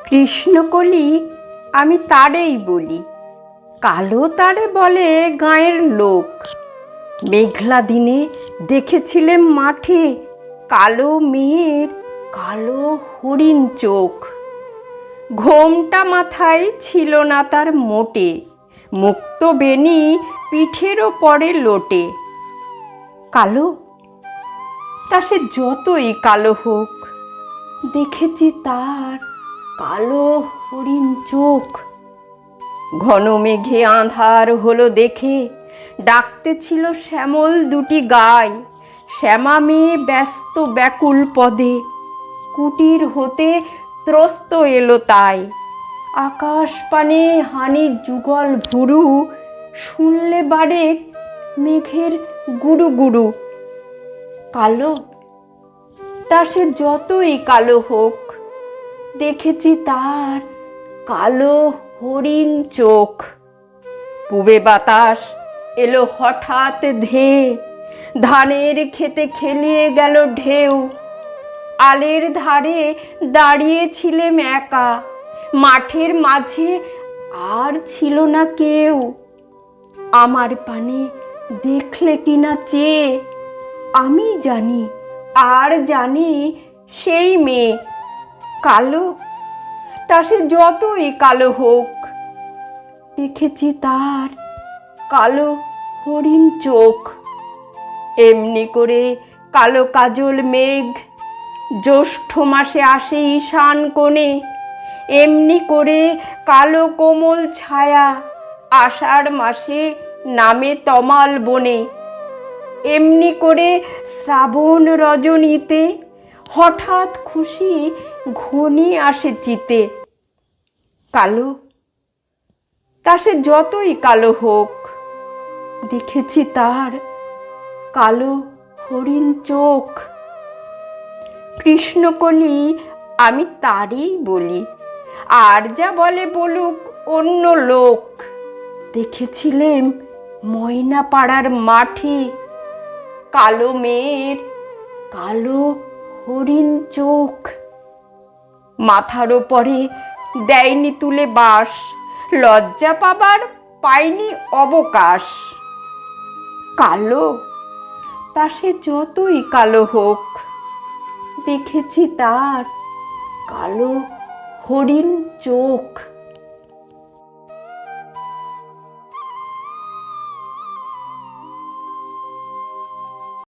কৃষ্ণকলি আমি তারেই বলি, কালো তারে বলে গাঁয়ের লোক। মেঘলা দিনে দেখেছিলেম মাঠে কালো মেয়ের কালো হরিণ চোখ। ঘোমটা মাথায় ছিল না তার মোটে, মুক্ত বেনি পিঠের ওপরে লোটে। কালো, তা সে যতই কালো হোক, দেখেছি তার কালো হরিণ চোখ। ঘন মেঘে আঁধার হলো দেখে ডাকতে ছিল শ্যামল দুটি গাই। শ্যামা মেয়ে ব্যস্ত ব্যাকুল পদে কুটির হতে ত্রস্ত এলো তাই। আকাশ পানে হানির যুগল ভুরু, শুনলে বারে মেঘের গুরু গুরু। কালো, তা সে যতই কালো হোক, দেখেছি তার কালো হরিণ চোখ। পূবে বাতাস এলো হঠাৎ ধেয়ে, ধানের খেতে খেলিয়ে গেল ঢেউ। আলের ধারে দাঁড়িয়েছিলেম একা, মাঠের মাঝে আর ছিল না কেউ। আমার পানে দেখলে কিনা চেয়ে, আমি জানি আর জানে সেই মেয়ে। কালো, তা সে যতই কালো হোক, দেখেছি তার কালো হরিণ চোখ। এমনি করে কালো কাজল মেঘ জ্যৈষ্ঠ মাসে আসে ঈশান কোণে। এমনি করে কালো কোমল ছায়া আষাঢ় মাসে নামে তমাল বনে। এমনি করে শ্রাবণ রজনীতে হঠাৎ খুশি ঘনিয়ে আসে চিতে। কালো, তা সে যতই কালো হোক, দেখেছি তার কালো হরিণ চোখ। কৃষ্ণকলি আমি তারই বলি, আর যা বলে বলুক অন্য লোক। দেখেছিলেম ময়না পাড়ার মাঠে কালো মেয়ের কালো হরিণ চোখ। মাথার ওপরে দেয়নি তুলে বাস, লজ্জা পাবার পায়নি অবকাশ। কালো, তা সে যতই কালো হোক, দেখেছি তার কালো হরিণ চোখ।